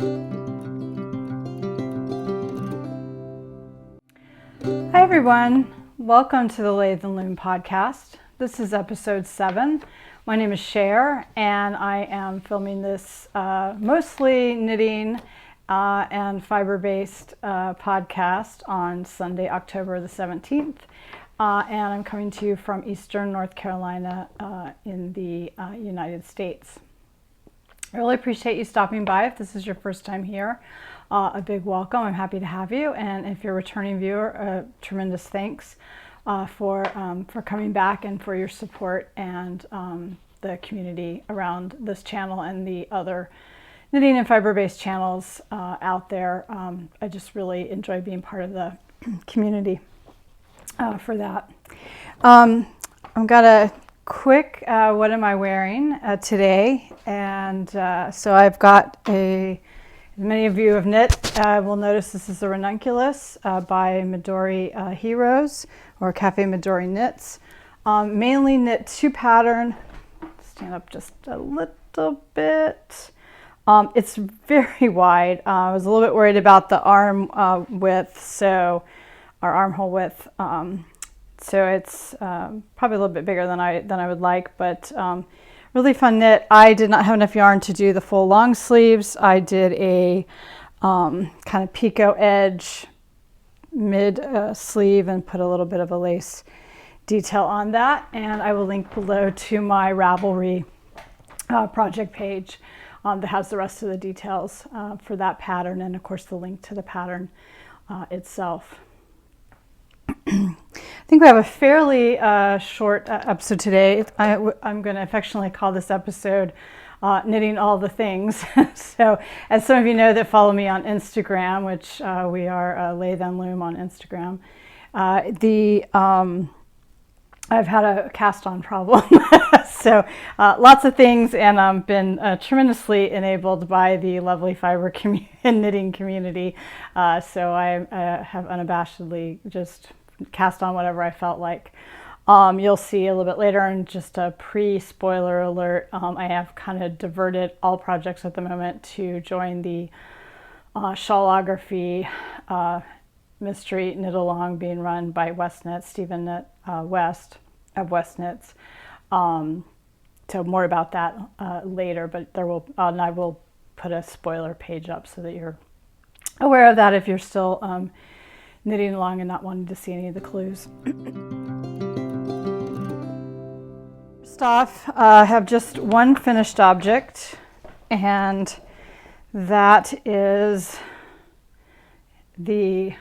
Hi everyone, welcome to the Lathe and Loom podcast. This is episode 7. My name is Cher and I am filming this mostly knitting and fiber-based podcast on Sunday, October the 17th. And I'm coming to you from Eastern North Carolina in the United States. I really appreciate you stopping by. If this is your first time here, a big welcome. I'm happy to have you. And if you're a returning viewer, tremendous thanks for coming back and for your support and the community around this channel and the other knitting and fiber-based channels out there. I just really enjoy being part of the community for that. I've got a quick what am I wearing today, and so I've got as many of you have knit will notice this is a Ranunculus by Midori Heroes, or Cafe Midori Knits. Mainly knit 2 pattern. Stand up just a little bit. It's very wide. I was a little bit worried about the arm width, our armhole width. So it's probably a little bit bigger than I would like, but really fun knit. I did not have enough yarn to do the full long sleeves. I did a kind of picot edge mid sleeve and put a little bit of a lace detail on that. And I will link below to my Ravelry project page that has the rest of the details for that pattern, and of course the link to the pattern itself. I think we have a fairly short episode today. I'm going to affectionately call this episode Knitting All the Things. So, as some of you know that follow me on Instagram, which we are Lathe and Loom on Instagram, I've had a cast-on problem. So lots of things, and I've been tremendously enabled by the lovely fiber and knitting community. So I have unabashedly just cast on whatever I felt like. You'll see a little bit later, and just a pre-spoiler alert, I have kind of diverted all projects at the moment to join the shawlography mystery knit along being run by West Knit, Stephen Knit West of West Knits. So more about that later, but there will, and I will put a spoiler page up so that you're aware of that if you're still knitting along and not wanting to see any of the clues. First off, I have just one finished object, and that is the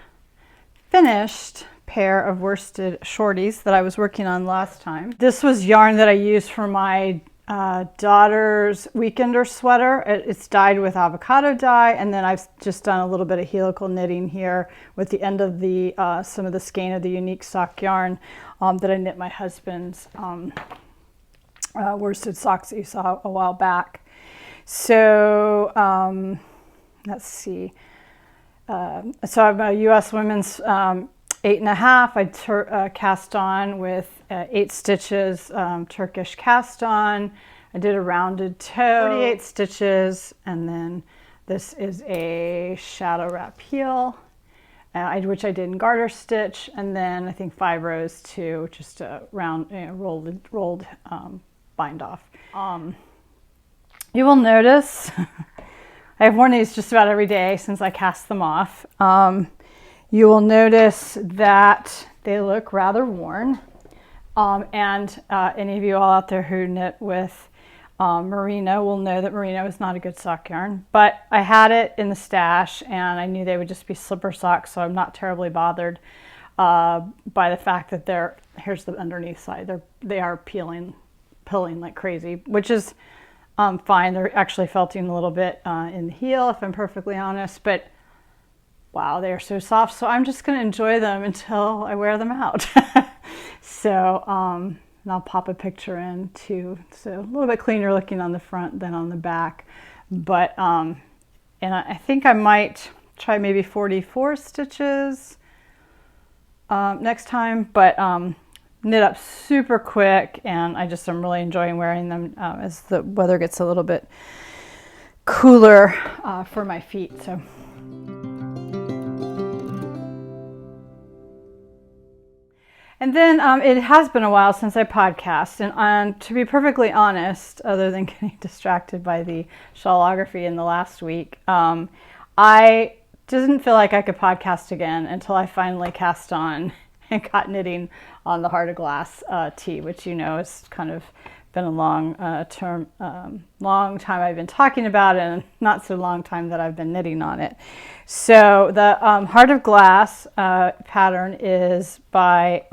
finished pair of worsted shorties that I was working on last time. This was yarn that I used for my daughter's weekender sweater. It's dyed with avocado dye, and then I've just done a little bit of helical knitting here with the end of the some of the skein of the Uneek sock yarn that I knit my husband's worsted socks that you saw a while back. So let's see. So I'm a U.S. Women's 8.5. I cast on with 8 stitches, Turkish cast on. I did a rounded toe, 48 stitches, and then this is a shadow wrap heel, which I did in garter stitch, and then I think 5 rows to just a round, rolled bind off. You will notice I have worn these just about every day since I cast them off. You will notice that they look rather worn. And any of you all out there who knit with merino will know that merino is not a good sock yarn, but I had it in the stash and I knew they would just be slipper socks, so I'm not terribly bothered by the fact that here's the underneath side, they are pilling like crazy, which is fine. They're actually felting a little bit in the heel, if I'm perfectly honest, but wow, they are so soft. So I'm just going to enjoy them until I wear them out. So, and I'll pop a picture in too. So a little bit cleaner looking on the front than on the back. But, and I think I might try maybe 44 stitches next time, but knit up super quick, and I'm really enjoying wearing them as the weather gets a little bit cooler for my feet. So. And then it has been a while since I podcast, and to be perfectly honest, other than getting distracted by the shawlography in the last week, I didn't feel like I could podcast again until I finally cast on and got knitting on the Heart of Glass tee, which you know has kind of been a long time I've been talking about it, and not so long time that I've been knitting on it. So the Heart of Glass pattern is by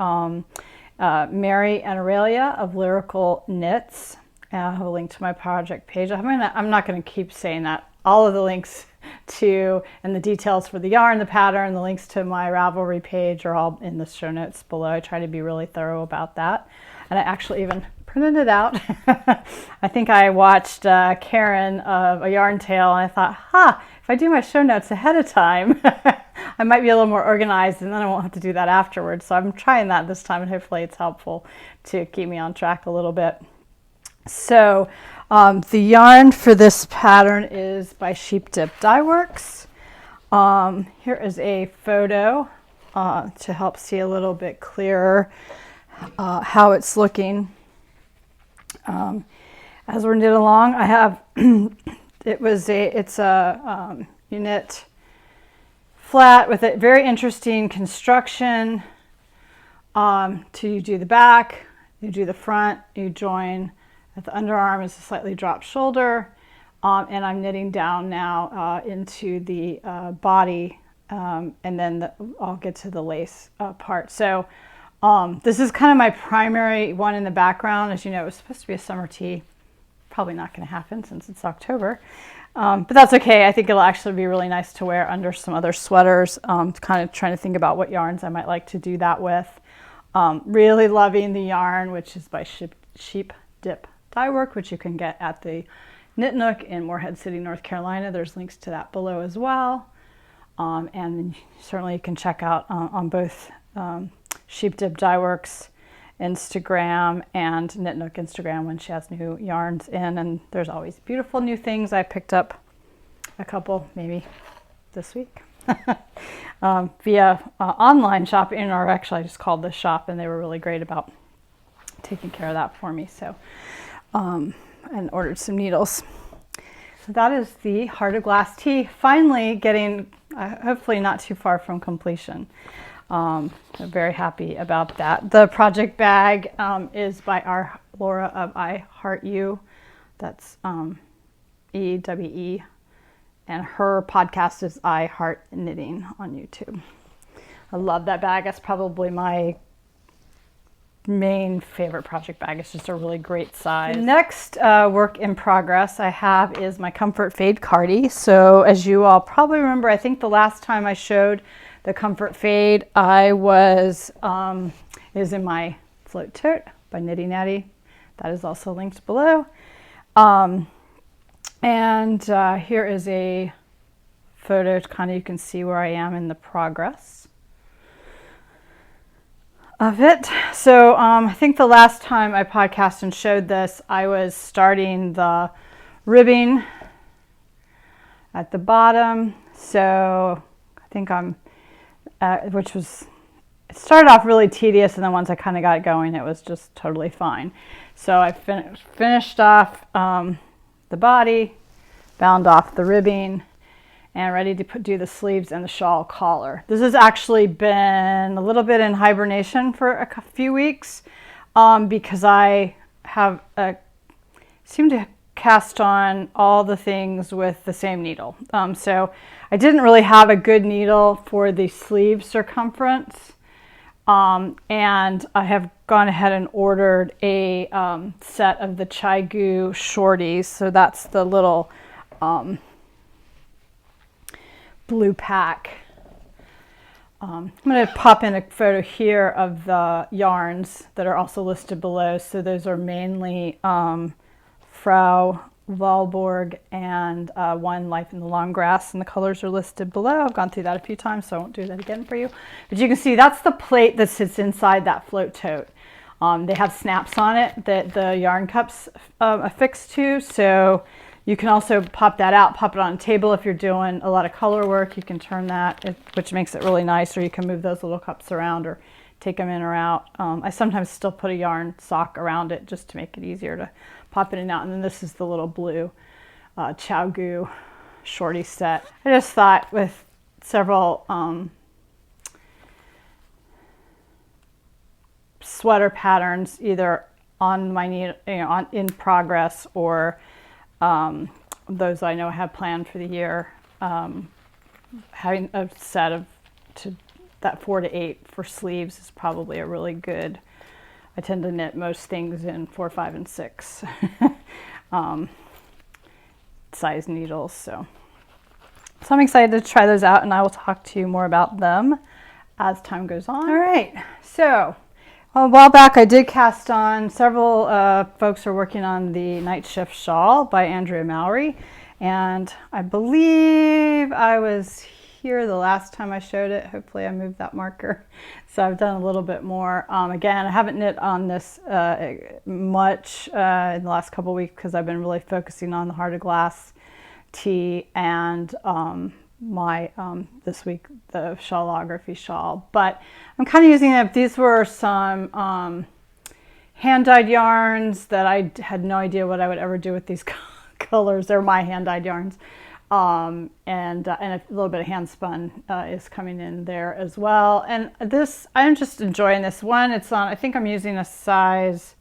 Mary and Aurelia of Lyrical Knits. I have a link to my project page. I'm not going to keep saying that. All of the links to and the details for the yarn, the pattern, the links to my Ravelry page are all in the show notes below. I try to be really thorough about that. And I actually even printed it out. I think I watched Karen of A Yarn Tale, and I thought, if I do my show notes ahead of time, I might be a little more organized, and then I won't have to do that afterwards. So I'm trying that this time, and hopefully it's helpful to keep me on track a little bit. So the yarn for this pattern is by Sheep Dip Dye Works. Here is a photo to help see a little bit clearer how it's looking. As we're knit along, I have it's a you knit flat with a very interesting construction. You do the back, you do the front, you join at the underarm is a slightly dropped shoulder, and I'm knitting down now into the body, and then I'll get to the lace part. So this is kind of my primary one in the background. As you know, it was supposed to be a summer tee. Probably not going to happen since it's October, but that's okay. I think it'll actually be really nice to wear under some other sweaters. Kind of trying to think about what yarns I might like to do that with. Really loving the yarn, which is by Sheep Dip Dye Work, which you can get at the Knit Nook in Morehead City, North Carolina. There's links to that below as well. And certainly you can check out on both Sheep Dip Dye Works Instagram and Knit Nook Instagram when she has new yarns in, and there's always beautiful new things. I picked up a couple maybe this week via online shopping, or actually I just called the shop and they were really great about taking care of that for me. So and ordered some needles. So that is the Heart of Glass tee, finally getting hopefully not too far from completion. I'm very happy about that. The project bag is by our Laura of I Heart You. That's EWE. And her podcast is I Heart Knitting on YouTube. I love that bag. That's probably my main favorite project bag. It's just a really great size. The next work in progress I have is my Comfort Fade Cardi. So as you all probably remember, I think the last time I showed the Comfort Fade, I was is in my float tote by Nitty Natty. That is also linked below. And here is a photo, kind of you can see where I am in the progress of it. So I think the last time I podcast and showed this, I was starting the ribbing at the bottom. So I think I'm which was, it started off really tedious, and then once I kind of got going, it was just totally fine. So I finished off the body, bound off the ribbing, and ready to do the sleeves and the shawl collar. This has actually been a little bit in hibernation for a few weeks because I have seem to cast on all the things with the same needle. So I didn't really have a good needle for the sleeve circumference, and I have gone ahead and ordered a set of the Chiaghoo shorties. So that's the little blue pack. I'm going to pop in a photo here of the yarns that are also listed below. So those are mainly Frau Valborg and One Life in the Long Grass, and the colors are listed below. I've gone through that a few times, so I won't do that again for you. But you can see that's the plate that sits inside that float tote. They have snaps on it that the yarn cups affix to, so You can also pop that out, pop it on a table if you're doing a lot of color work. You can turn that, which makes it really nice, or you can move those little cups around or take them in or out. I sometimes still put a yarn sock around it just to make it easier to pop it in and out. And then this is the little blue Chiaghoo shorty set. I just thought with several sweater patterns either on my in progress or those I know I have planned for the year, having a set of that 4 to 8 for sleeves is probably a really good. I tend to knit most things in 4, 5, and 6 size needles, so I'm excited to try those out, and I will talk to you more about them as time goes on. All right, so a while back I did cast on, several folks are working on the Nightshift Shawl by Andrea Mowry, and I believe I was here the last time I showed it. Hopefully I moved that marker, so I've done a little bit more. Again, I haven't knit on this much in the last couple weeks because I've been really focusing on the Heart of Glass tee and my this week the Shawlography shawl, but I'm kind of using it. These were some hand-dyed yarns that I had no idea what I would ever do with these colors. They're my hand-dyed yarns, and a little bit of hand spun is coming in there as well. And this, I'm just enjoying this one. It's on, I think I'm using a size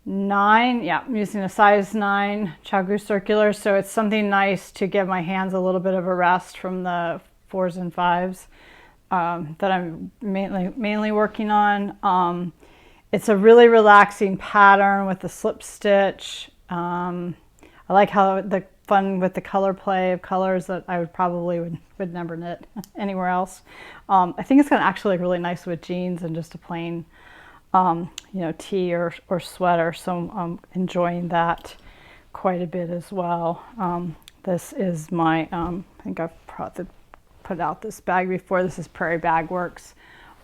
9. Yeah, I'm using a size 9 Chiaghoo circular, so it's something nice to give my hands a little bit of a rest from the 4s and 5s that I'm mainly working on. It's a really relaxing pattern with the slip stitch. I like how the fun with the color play of colors that I would never knit anywhere else. I think it's going to actually look really nice with jeans and just a plain tee or sweater, so I'm enjoying that quite a bit as well. This is my, I think I've put out this bag before. This is Prairie Bag Works,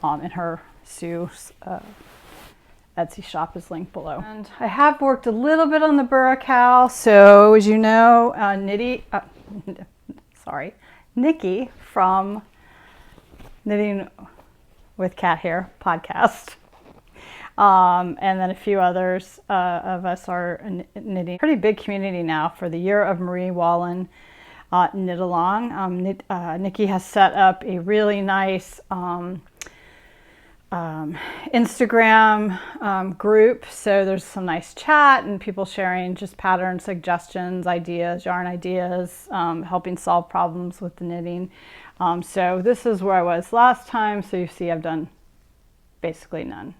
and her Sue's Etsy shop is linked below. And I have worked a little bit on the Burra Cowl, so as you know, Nikki from Knitting with Cat Hair podcast. And then a few others of us are knitting. Pretty big community now for the Year of Marie Wallen Knit Along. Nikki has set up a really nice Instagram group, so there's some nice chat and people sharing just pattern suggestions, ideas, yarn ideas, helping solve problems with the knitting. So this is where I was last time, so you see I've done basically none.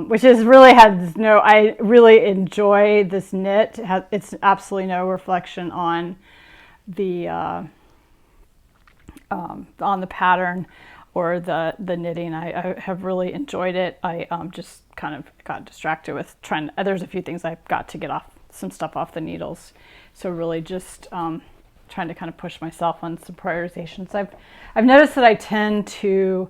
Which is really I really enjoy this knit. It's absolutely no reflection on the pattern or the knitting. I have really enjoyed it. I just kind of got distracted with there's a few things I've got to get some stuff off the needles. So really just trying to kind of push myself on some prioritizations. I've noticed that I tend to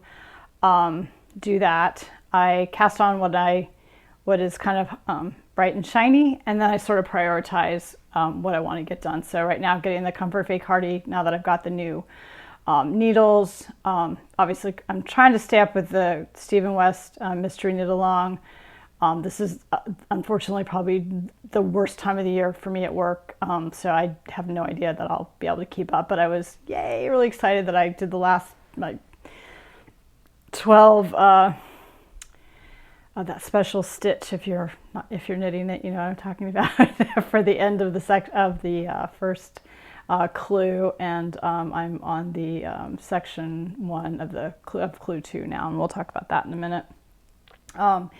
do that. I cast on what is kind of bright and shiny, and then I sort of prioritize what I want to get done. So right now I'm getting the Comfort Fake Cardi now that I've got the new needles. Obviously I'm trying to stay up with the Stephen West Mystery Knit Along. This is unfortunately probably the worst time of the year for me at work, so I have no idea that I'll be able to keep up, but I was really excited that I did the last 12 that special stitch. If you're knitting it, you know what I'm talking about for the end of the first clue, and I'm on the section 1 of clue 2 now, and we'll talk about that in a minute. So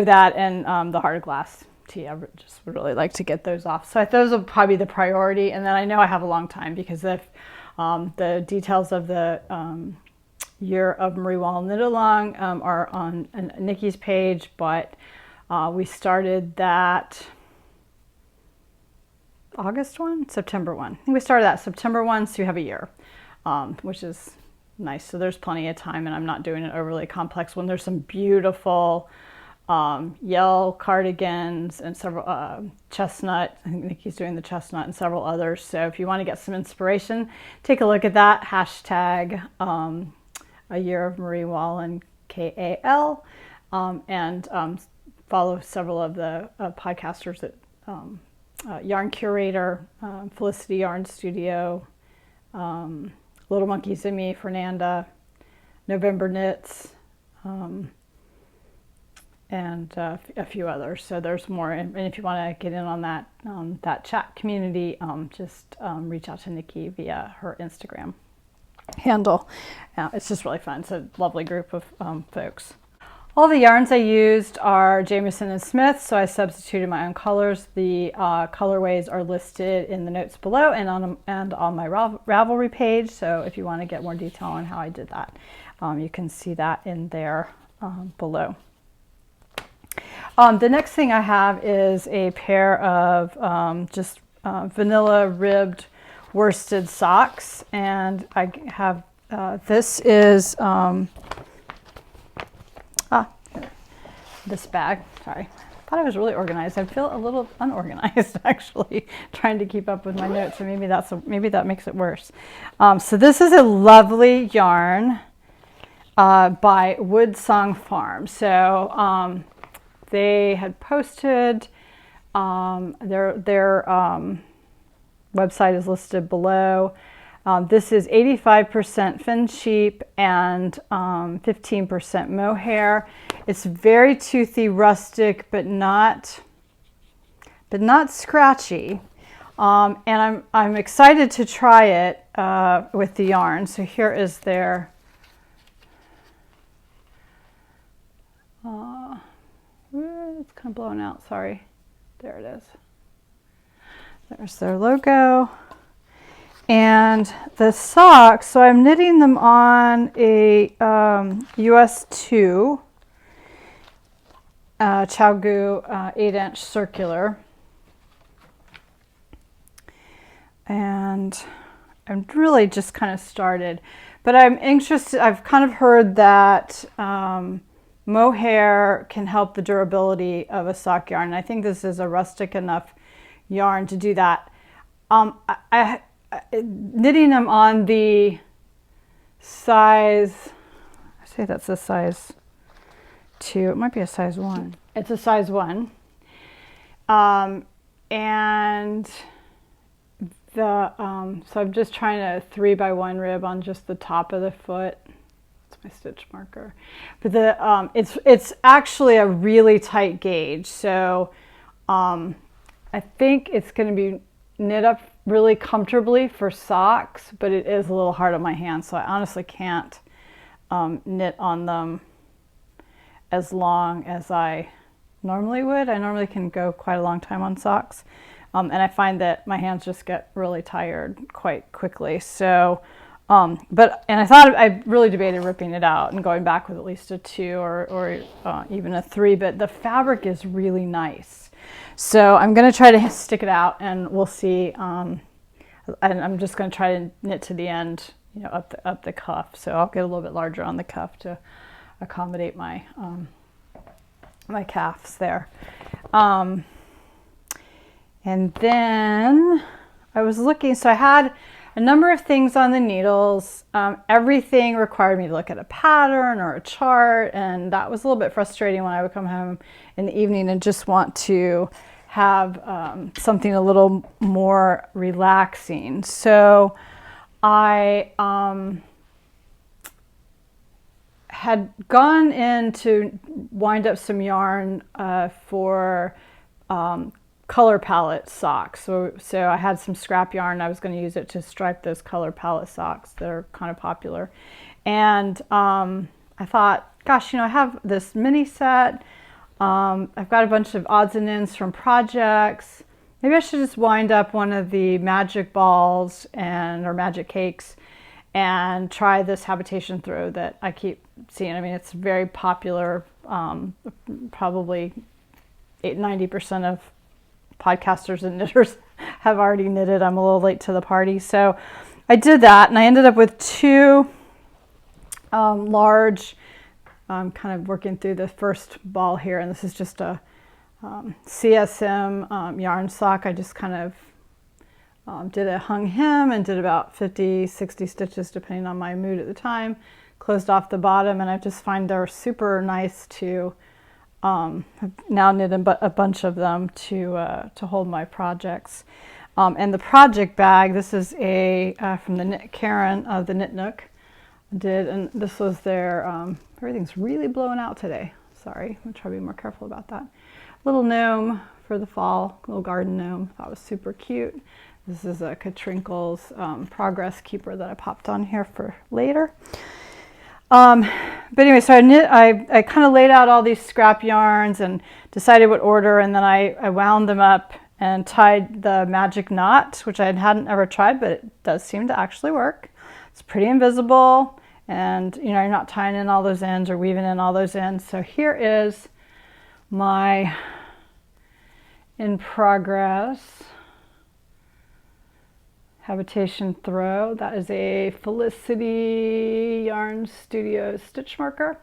that and the Heart of Glass tee, I just would really like to get those off. So those will probably be the priority, and then I know I have a long time because if the details of the Year of Marie Wallen Knit Along are on Nikki's page, but we started that September 1. I think we started that September 1, so you have a year, which is nice. So there's plenty of time, and I'm not doing an overly complex one. There's some beautiful yell cardigans and several chestnut. I think he's doing the chestnut and several others. So if you want to get some inspiration, take a look at that. Hashtag AYearofMarieWallinKAL, and follow several of the podcasters that Yarn Curator, Felicity Yarn Studio, Little Monkeys and Me, Fernanda, November Knits, and a few others. So there's more. And if you want to get in on that that chat community, just reach out to Nikki via her Instagram handle. It's just really fun. It's a lovely group of folks. All the yarns I used are Jamieson and Smith, so I substituted my own colors. The colorways are listed in the notes below and on my Ravelry page. So if you want to get more detail on how I did that, you can see that in there below. The next thing I have is a pair of just vanilla ribbed worsted socks, and I have this is this bag. Sorry, I thought I was really organized. I feel a little unorganized actually, trying to keep up with my notes. So maybe that makes it worse. So this is a lovely yarn by Woodsong Farm. So they had posted their website is listed below. This is 85% fin sheep and 15% mohair. It's very toothy, rustic, but not scratchy. And I'm excited to try it with the yarn. So here is their it's kind of blown out. Sorry, there it is. There's their logo. And the socks, so I'm knitting them on a US 2 Chiaghoo 8-inch circular. And I'm really just kind of started, but I'm interested. I've kind of heard that mohair can help the durability of a sock yarn. And I think this is a rustic enough yarn to do that. Knitting them on the size, I say that's a size 2, it might be a size 1. It's a size 1. And so I'm just trying a 3x1 rib on just the top of the foot. That's my stitch marker. But it's actually a really tight gauge. So I think it's going to be knit up really comfortably for socks, but it is a little hard on my hands, so I honestly can't knit on them as long as I normally would. I normally can go quite a long time on socks, and I find that my hands just get really tired quite quickly. So and I thought, I really debated ripping it out and going back with at least a 2 or even a 3, but the fabric is really nice. So I'm going to try to stick it out, and we'll see. And I'm just going to try to knit to the end, you know, up the cuff. So I'll get a little bit larger on the cuff to accommodate my my calves there. And then I was looking. So I had a number of things on the needles. Everything required me to look at a pattern or a chart, and that was a little bit frustrating when I would come home in the evening and just want to have something a little more relaxing. So I had gone in to wind up some yarn for color palette socks. So I had some scrap yarn. I was going to use it to stripe those color palette socks that are kind of popular. And I thought, gosh, you know, I have this mini set. I've got a bunch of odds and ends from projects. Maybe I should just wind up one of the magic balls or magic cakes and try this habitation throw that I keep seeing. I mean, it's very popular. Probably 90% of podcasters and knitters have already knitted. I'm a little late to the party. So I did that, and I ended up with 2 large I'm kind of working through the first ball here, and this is just a CSM yarn sock. I just kind of did a hung hem and did about 50, 60 stitches depending on my mood at the time. Closed off the bottom, and I just find they're super nice to I've now knit a bunch of them to hold my projects. And the project bag, this is a from the Knit Karen of the Knit Nook. And this was their everything's really blowing out today. Sorry, I'm gonna try to be more careful about that. Little gnome for the fall, little garden gnome. Thought was super cute. This is a Katrinkle's Progress Keeper that I popped on here for later. But anyway, so I kind of laid out all these scrap yarns and decided what order, and then I wound them up and tied the magic knot, which I hadn't ever tried, but it does seem to actually work. It's pretty invisible, and you know, you're not tying in all those ends or weaving in all those ends. So here is my in progress habitation throw. That is a Felicity Yarn Studio stitch marker.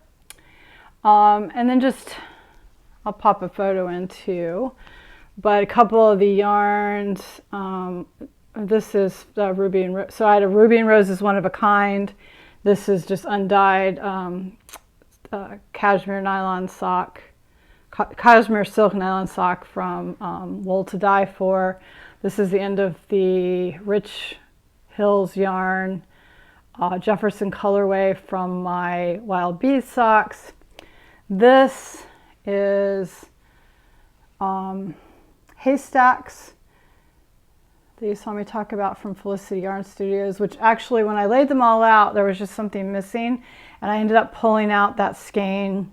And then just, I'll pop a photo in too, but a couple of the yarns, this is the Ruby and Rose. So I had a Ruby and Rose is one of a kind. This is just undyed cashmere nylon sock, cashmere silk nylon sock from Wool2Dye4. This is the end of the Rich Hills yarn, Jefferson colorway from my Wild Bees socks. This is Haystacks that you saw me talk about from Felicity Yarn Studios, which actually when I laid them all out, there was just something missing. And I ended up pulling out that skein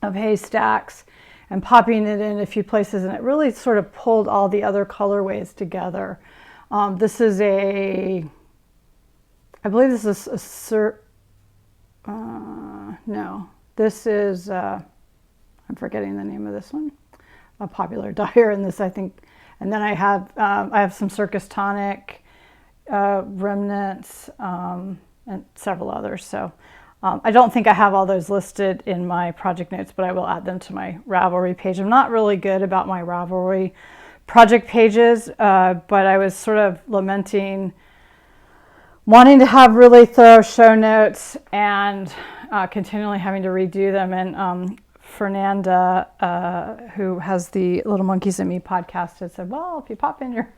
of Haystacks and popping it in a few places, and it really sort of pulled all the other colorways together. This is I believe this is no, this is, I'm forgetting the name of this one, a popular dyer in this, I think. And then I have some Circus Tonic remnants and several others. So I don't think I have all those listed in my project notes, but I will add them to my Ravelry page. I'm not really good about my Ravelry project pages, but I was sort of lamenting wanting to have really thorough show notes and continually having to redo them. And Fernanda, who has the Little Monkeys and Me podcast, had said, well, if you pop in your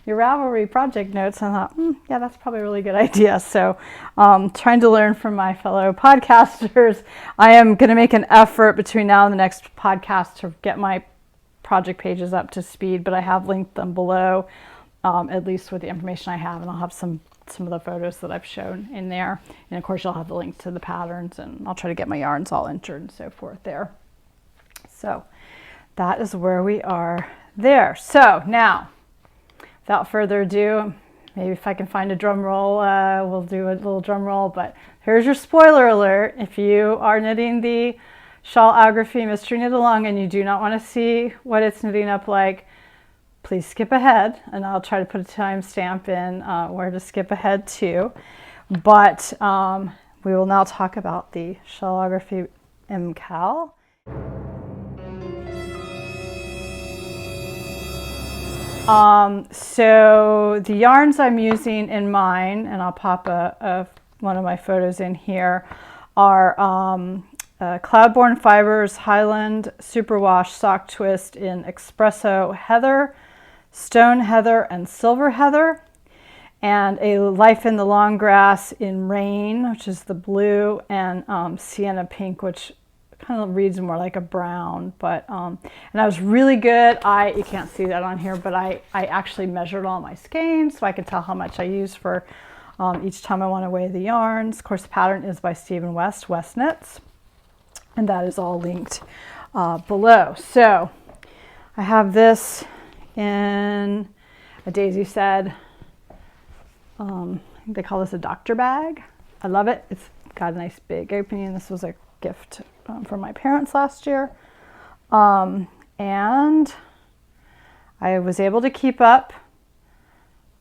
Ravelry project notes, and I thought, yeah, that's probably a really good idea. So trying to learn from my fellow podcasters, I am going to make an effort between now and the next podcast to get my project pages up to speed, but I have linked them below, at least with the information I have, and I'll have some of the photos that I've shown in there. And of course, you'll have the links to the patterns, and I'll try to get my yarns all entered and so forth there. So that is where we are there. So now, without further ado, maybe if I can find a drum roll, we'll do a little drum roll. But here's your spoiler alert. If you are knitting the Shawlography Mystery Knit Along and you do not want to see what it's knitting up like, please skip ahead, and I'll try to put a timestamp in where to skip ahead to. But we will now talk about the Shawlography MKAL. So the yarns I'm using in mine, and I'll pop one of my photos in here, are Cloudborne Fibers Highland Superwash Sock Twist in Espresso Heather, Stone Heather, and Silver Heather, and a Life in the Long Grass in Rain, which is the blue, and Sienna Pink, which kind of reads more like a brown, but and that was really good. You can't see that on here, but I actually measured all my skeins so I could tell how much I use for each time I want to weigh the yarns. Of course, the pattern is by Stephen West Knits, and that is all linked below. So I have this in a Daisy said, I think they call this a doctor bag. I love it. It's got a nice big opening. This was a gift from my parents last year. And I was able to keep up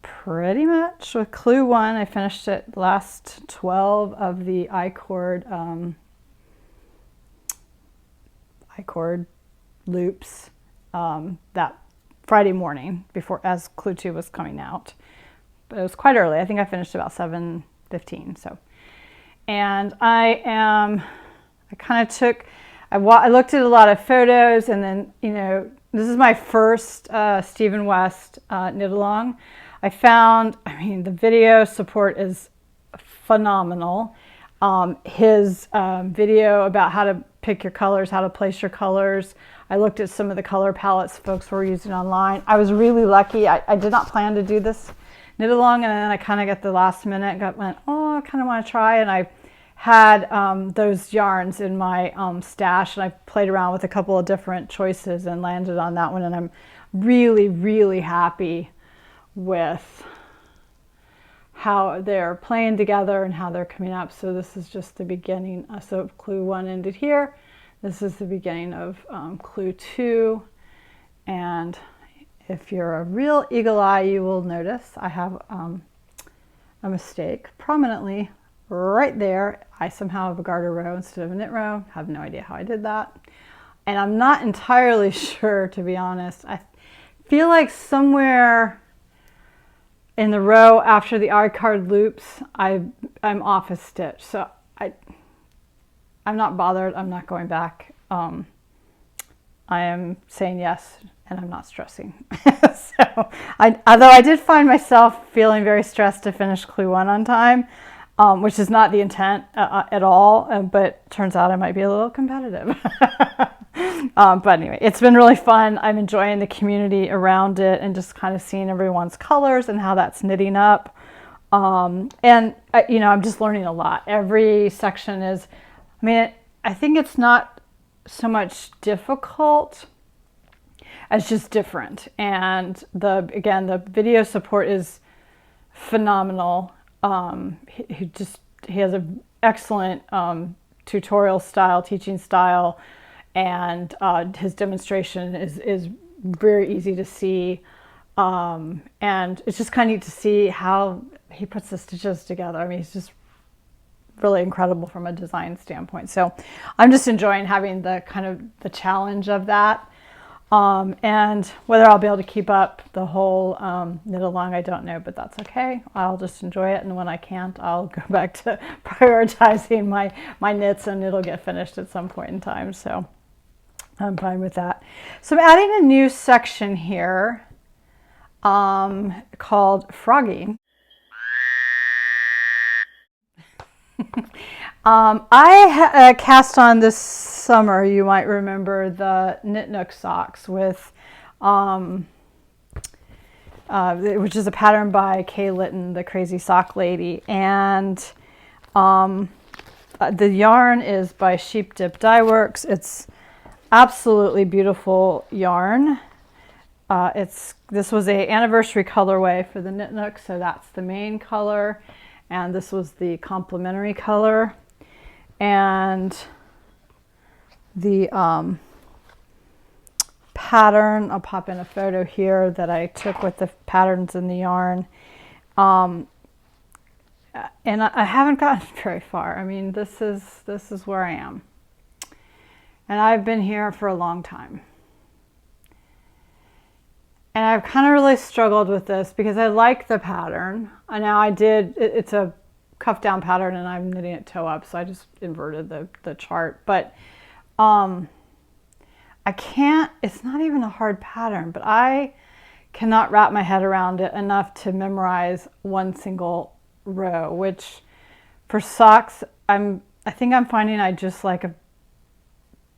pretty much with Clue 1. I finished it last 12 of the I-cord I-cord loops that Friday morning before, as Clue 2 was coming out. But it was quite early. I think I finished about 7:15. So, and I looked at a lot of photos, and then, you know, this is my first Stephen West knit along. I found, I mean, the video support is phenomenal. His video about how to pick your colors, how to place your colors. I looked at some of the color palettes folks were using online. I was really lucky. I did not plan to do this knit along, and then I kind of got the last minute, went, oh, I kind of want to try, and I had those yarns in my stash, and I played around with a couple of different choices and landed on that one, and I'm really, really happy with how they're playing together and how they're coming up. So this is just the beginning. So Clue 1 ended here. This is the beginning of Clue 2. And if you're a real eagle eye, you will notice I have a mistake prominently right there. I somehow have a garter row instead of a knit row. I have no idea how I did that. And I'm not entirely sure, to be honest. I feel like somewhere in the row after the I-card loops, I'm off a stitch. So I'm not bothered. I'm not going back. I am saying yes, and I'm not stressing. So although I did find myself feeling very stressed to finish Clue 1 on time, which is not the intent at all, but turns out I might be a little competitive. But anyway, it's been really fun. I'm enjoying the community around it and just kind of seeing everyone's colors and how that's knitting up. And you know, I'm just learning a lot. Every section is, I mean, I think it's not so much difficult as just different. And again, the video support is phenomenal. He has an excellent tutorial style, teaching style, and his demonstration is very easy to see. And it's just kind of neat to see how he puts the stitches together. I mean, he's just really incredible from a design standpoint. So I'm just enjoying having the kind of the challenge of that. And whether I'll be able to keep up the whole knit along, I don't know, but that's okay. I'll just enjoy it, and when I can't, I'll go back to prioritizing my knits, and it'll get finished at some point in time. So I'm fine with that. So I'm adding a new section here called Froggy. I cast on this summer, you might remember, the Knit Nook socks with, which is a pattern by Kay Litton, the Crazy Sock Lady. And the yarn is by Sheep Dip Dye Works. It's absolutely beautiful yarn. This was a anniversary colorway for the Knit Nook, so that's the main color. And this was the complementary color. And the pattern, I'll pop in a photo here that I took with the patterns in the yarn. And I haven't gotten very far. I mean, this is where I am. And I've been here for a long time. And I've kind of really struggled with this because I like the pattern. And now it's a cuff down pattern, and I'm knitting it toe up, so I just inverted the chart. But I can't, it's not even a hard pattern, but I cannot wrap my head around it enough to memorize one single row, which for socks, I think I'm finding I just like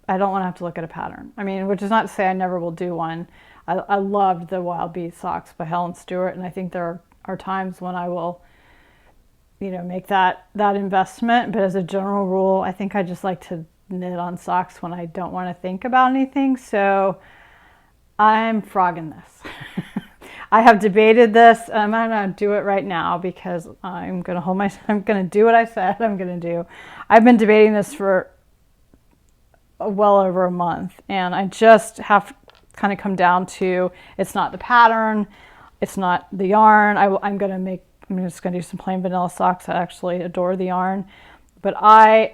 I don't want to have to look at a pattern. I mean, which is not to say I never will do one. I loved the Wild Bee socks by Helen Stewart, and I think there are times when I will, you know, make that investment. But as a general rule, I think I just like to knit on socks when I don't want to think about anything. So I'm frogging this. I have debated this, and I'm not going to do it right now because I'm going to do what I said I'm going to do. I've been debating this for well over a month, and I just have kind of come down to, it's not the pattern, it's not the yarn. I'm just going to do some plain vanilla socks. I actually adore the yarn, but I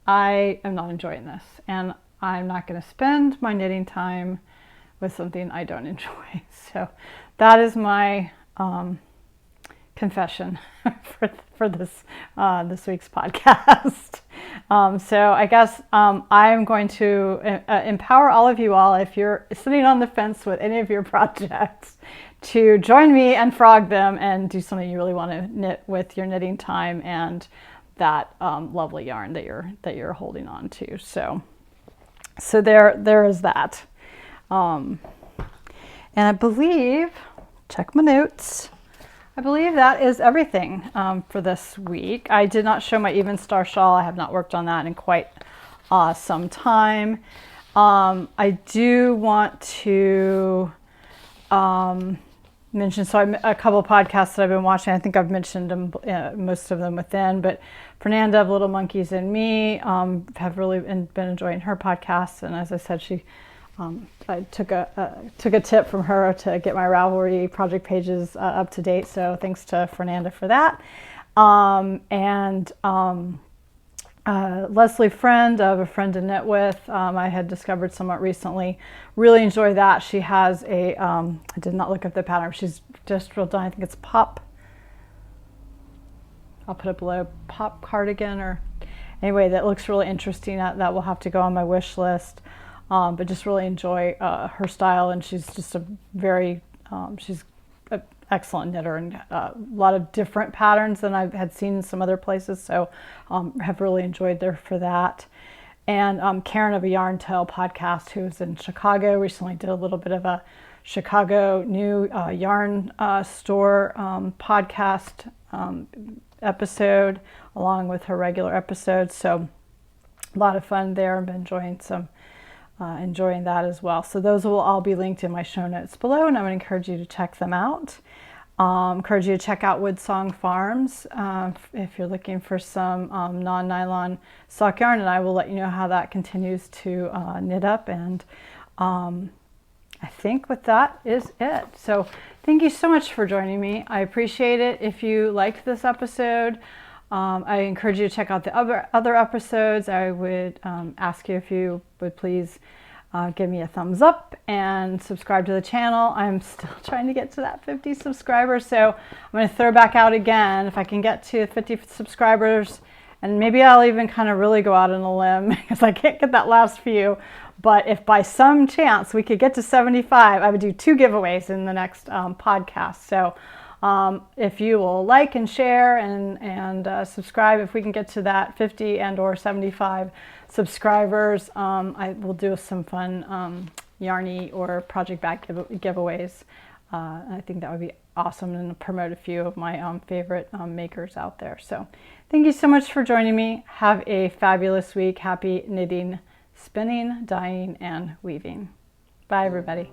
I am not enjoying this, and I'm not going to spend my knitting time with something I don't enjoy. So that is my confession for this this week's podcast. So I guess I'm going to empower all of you all, if you're sitting on the fence with any of your projects, to join me and frog them and do something you really want to knit with your knitting time and that lovely yarn that you're holding on to. So there is that. And I believe, check my notes, I believe that is everything for this week. I did not show my even star shawl. I have not worked on that in quite some time. I do want to mention, a couple of podcasts that I've been watching. I think I've mentioned them, most of them within, but Fernanda of Little Monkeys and Me have really been enjoying her podcast. And as I said, I took a tip from her to get my Ravelry project pages up to date. So thanks to Fernanda for that. Leslie Friend of A Friend to Knit With, I had discovered somewhat recently. Really enjoy that. She has a, I did not look up the pattern. She's just real done. I think it's pop. I'll put it below, pop cardigan, or anyway, that looks really interesting. That will have to go on my wish list. But just really enjoy her style, and she's just a very, she's an excellent knitter, and a lot of different patterns than I've had seen in some other places, so have really enjoyed her for that. And Karen of A Yarn Tale podcast, who's in Chicago, recently did a little bit of a Chicago new yarn store podcast episode along with her regular episodes, so a lot of fun there. I've been enjoying that as well. So those will all be linked in my show notes below, and I would encourage you to check them out. Encourage you to check out Woodsong Farms if you're looking for some non-nylon sock yarn, and I will let you know how that continues to knit up. And I think with that is it. So thank you so much for joining me. I appreciate it. If you liked this episode, I encourage you to check out the other episodes. I would ask you if you would please give me a thumbs up and subscribe to the channel. I'm still trying to get to that 50 subscribers, so I'm going to throw back out again. If I can get to 50 subscribers, and maybe I'll even kind of really go out on a limb because I can't get that last few. But if by some chance we could get to 75, I would do 2 giveaways in the next podcast. So if you will like and share and subscribe, if we can get to that 50 and or 75 subscribers, I will do some fun Yarny or project bag giveaways. I think that would be awesome, and promote a few of my favorite makers out there. So thank you so much for joining me. Have a fabulous week. Happy knitting, spinning, dyeing, and weaving. Bye, everybody.